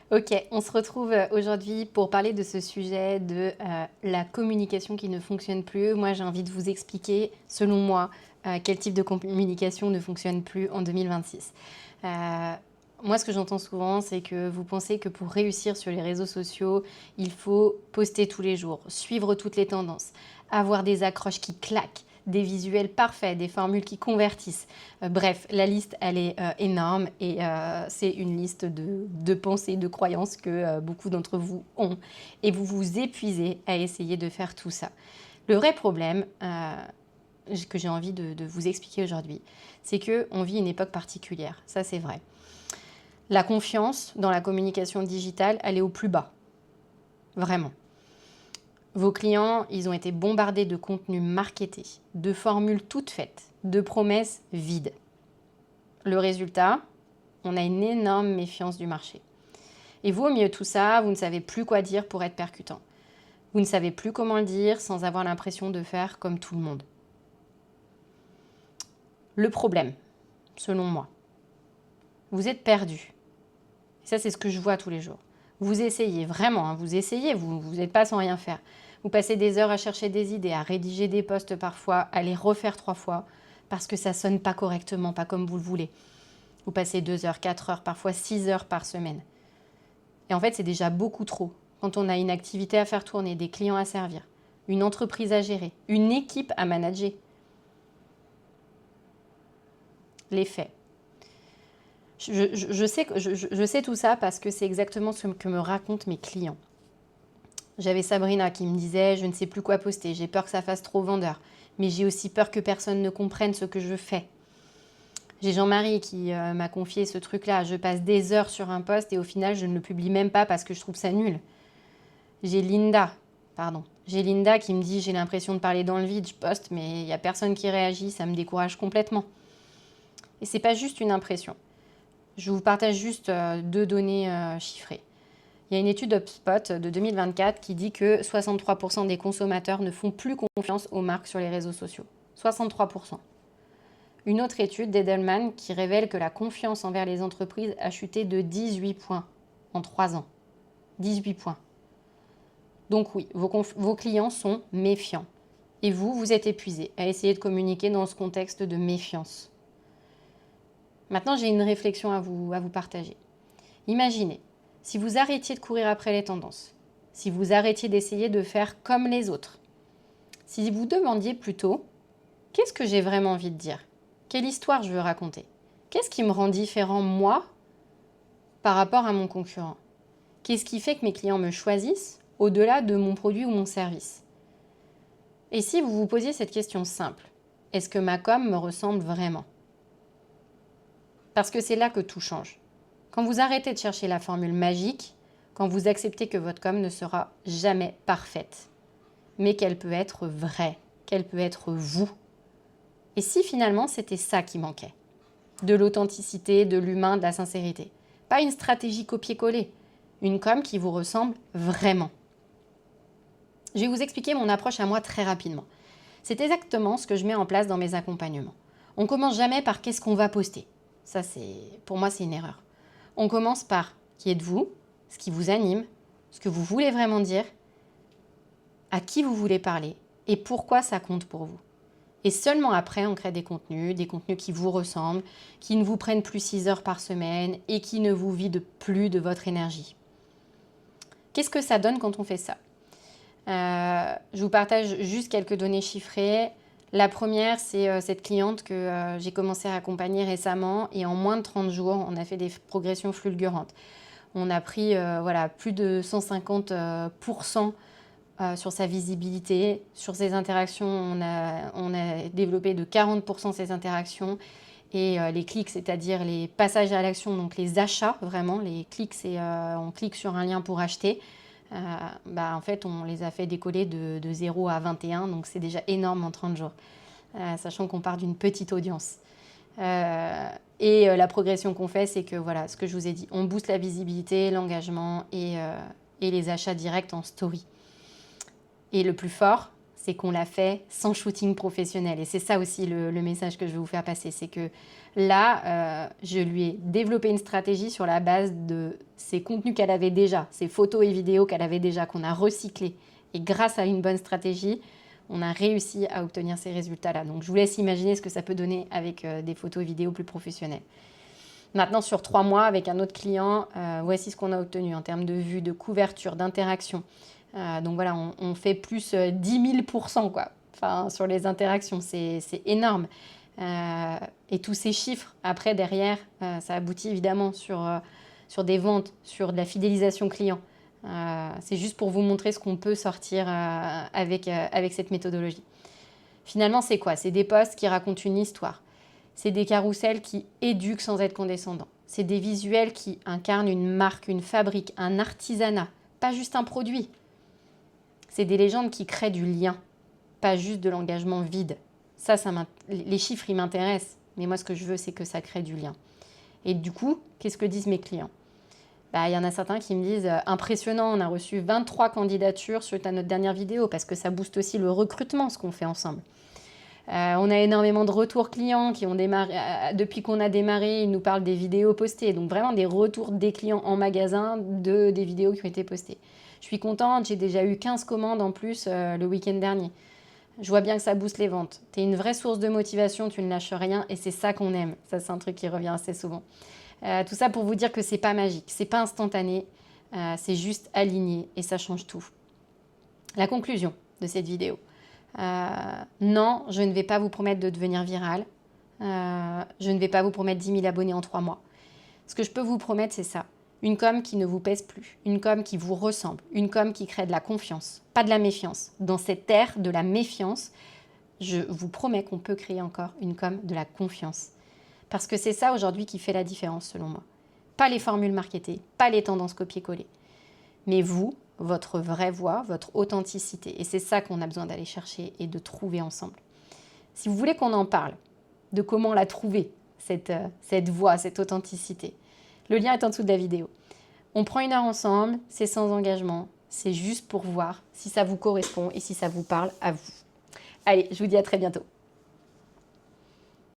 Ok, on se retrouve aujourd'hui pour parler de ce sujet de la communication qui ne fonctionne plus. Moi, j'ai envie de vous expliquer, selon moi, quel type de communication ne fonctionne plus en 2026. Euh, Moi, ce que j'entends souvent, c'est que vous pensez que pour réussir sur les réseaux sociaux, il faut poster tous les jours, suivre toutes les tendances, avoir des accroches qui claquent, des visuels parfaits, des formules qui convertissent. Bref, la liste, elle est énorme et c'est une liste de pensées, de croyances que beaucoup d'entre vous ont. Et vous vous épuisez à essayer de faire tout ça. Le vrai problème que j'ai envie de vous expliquer aujourd'hui, c'est qu'on vit une époque particulière. Ça, c'est vrai. La confiance dans la communication digitale, elle est au plus bas. Vraiment. Vos clients, ils ont été bombardés de contenus marketés, de formules toutes faites, de promesses vides. Le résultat, on a une énorme méfiance du marché. Et vous, au milieu de tout ça, vous ne savez plus quoi dire pour être percutant. Vous ne savez plus comment le dire sans avoir l'impression de faire comme tout le monde. Le problème, selon moi, vous êtes perdu. Et ça, c'est ce que je vois tous les jours. Vous essayez, vraiment, vous essayez, vous n'êtes pas sans rien faire. Vous passez des heures à chercher des idées, à rédiger des posts parfois, à les refaire 3 fois, parce que ça sonne pas correctement, pas comme vous le voulez. Vous passez 2 heures, 4 heures, parfois 6 heures par semaine. Et en fait, c'est déjà beaucoup trop. Quand on a une activité à faire tourner, des clients à servir, une entreprise à gérer, une équipe à manager. Les faits. Je sais tout ça parce que c'est exactement ce que me racontent mes clients. J'avais Sabrina qui me disait « Je ne sais plus quoi poster, j'ai peur que ça fasse trop vendeur, mais j'ai aussi peur que personne ne comprenne ce que je fais. » J'ai Jean-Marie qui m'a confié ce truc-là. Je passe des heures sur un post et au final, je ne le publie même pas parce que je trouve ça nul. J'ai Linda, J'ai Linda qui me dit « J'ai l'impression de parler dans le vide, je poste, mais il n'y a personne qui réagit, ça me décourage complètement. » Et c'est pas juste une impression. Je vous partage juste 2 données chiffrées. Il y a une étude HubSpot de 2024 qui dit que 63% des consommateurs ne font plus confiance aux marques sur les réseaux sociaux. 63%. Une autre étude d'Edelman qui révèle que la confiance envers les entreprises a chuté de 18 points en 3 ans. 18 points. Donc oui, vos clients sont méfiants. Et vous êtes épuisé à essayer de communiquer dans ce contexte de méfiance. Maintenant, j'ai une réflexion à vous partager. Imaginez, si vous arrêtiez de courir après les tendances, si vous arrêtiez d'essayer de faire comme les autres, si vous demandiez plutôt « Qu'est-ce que j'ai vraiment envie de dire ? Quelle histoire je veux raconter ? Qu'est-ce qui me rend différent, moi, par rapport à mon concurrent ? Qu'est-ce qui fait que mes clients me choisissent au-delà de mon produit ou mon service ? » Et si vous vous posiez cette question simple, est-ce que ma com me ressemble vraiment ? Parce que c'est là que tout change. Quand vous arrêtez de chercher la formule magique, quand vous acceptez que votre com ne sera jamais parfaite, mais qu'elle peut être vraie, qu'elle peut être vous. Et si finalement c'était ça qui manquait ? De l'authenticité, de l'humain, de la sincérité. Pas une stratégie copier-coller, une com qui vous ressemble vraiment. Je vais vous expliquer mon approche à moi très rapidement. C'est exactement ce que je mets en place dans mes accompagnements. On commence jamais par qu'est-ce qu'on va poster. Ça, pour moi, c'est une erreur. On commence par qui êtes-vous, ce qui vous anime, ce que vous voulez vraiment dire, à qui vous voulez parler et pourquoi ça compte pour vous. Et seulement après, on crée des contenus qui vous ressemblent, qui ne vous prennent plus 6 heures par semaine et qui ne vous vident plus de votre énergie. Qu'est-ce que ça donne quand on fait ça ? Je vous partage juste quelques données chiffrées. La première, c'est cette cliente que j'ai commencé à accompagner récemment et en moins de 30 jours, on a fait des progressions fulgurantes. On a pris plus de 150% sur sa visibilité. Sur ses interactions, on a développé de 40% ses interactions. Et les clics, c'est-à-dire les passages à l'action, donc les achats, vraiment, les clics, c'est on clique sur un lien pour acheter. En fait, on les a fait décoller de 0 à 21, donc c'est déjà énorme en 30 jours, sachant qu'on part d'une petite audience. La progression qu'on fait, c'est que voilà, ce que je vous ai dit, on booste la visibilité, l'engagement et les achats directs en story. Et le plus fort, c'est qu'on l'a fait sans shooting professionnel. Et c'est ça aussi le message que je veux vous faire passer. C'est que là, je lui ai développé une stratégie sur la base de ces contenus qu'elle avait déjà, ces photos et vidéos qu'elle avait déjà, qu'on a recyclés. Et grâce à une bonne stratégie, on a réussi à obtenir ces résultats-là. Donc je vous laisse imaginer ce que ça peut donner avec des photos et vidéos plus professionnelles. Maintenant, sur 3 mois, avec un autre client, voici ce qu'on a obtenu en termes de vues, de couverture, d'interaction. Donc voilà, on fait plus 10 000%, quoi. Enfin, sur les interactions, c'est énorme. Et tous ces chiffres, après, derrière, ça aboutit évidemment sur des ventes, sur de la fidélisation client. C'est juste pour vous montrer ce qu'on peut sortir avec cette méthodologie. Finalement, c'est quoi? C'est des posts qui racontent une histoire. C'est des carousels qui éduquent sans être condescendants. C'est des visuels qui incarnent une marque, une fabrique, un artisanat, pas juste un produit. C'est des légendes qui créent du lien, pas juste de l'engagement vide. Les chiffres, ils m'intéressent, mais moi, ce que je veux, c'est que ça crée du lien. Et du coup, qu'est-ce que disent mes clients? Il y en a certains qui me disent « Impressionnant, on a reçu 23 candidatures suite à notre dernière vidéo » parce que ça booste aussi le recrutement, ce qu'on fait ensemble. On a énormément de retours clients qui ont démarré, depuis qu'on a démarré, ils nous parlent des vidéos postées. Donc vraiment des retours des clients en magasin des vidéos qui ont été postées. Je suis contente, j'ai déjà eu 15 commandes en plus le week-end dernier. Je vois bien que ça booste les ventes. Tu es une vraie source de motivation, tu ne lâches rien et c'est ça qu'on aime. Ça, c'est un truc qui revient assez souvent. Tout ça pour vous dire que c'est pas magique, c'est pas instantané, c'est juste aligné et ça change tout. La conclusion de cette vidéo. Non, je ne vais pas vous promettre de devenir viral. Je ne vais pas vous promettre 10 000 abonnés en 3 mois. Ce que je peux vous promettre, c'est ça. Une com qui ne vous pèse plus. Une com qui vous ressemble. Une com qui crée de la confiance, pas de la méfiance. Dans cette ère de la méfiance, je vous promets qu'on peut créer encore une com de la confiance. Parce que c'est ça aujourd'hui qui fait la différence selon moi. Pas les formules marketées, pas les tendances copier-coller. Mais vous, votre vraie voix, votre authenticité. Et c'est ça qu'on a besoin d'aller chercher et de trouver ensemble. Si vous voulez qu'on en parle, de comment la trouver, cette voix, cette authenticité, le lien est en dessous de la vidéo. On prend 1 heure ensemble, c'est sans engagement, c'est juste pour voir si ça vous correspond et si ça vous parle à vous. Allez, je vous dis à très bientôt.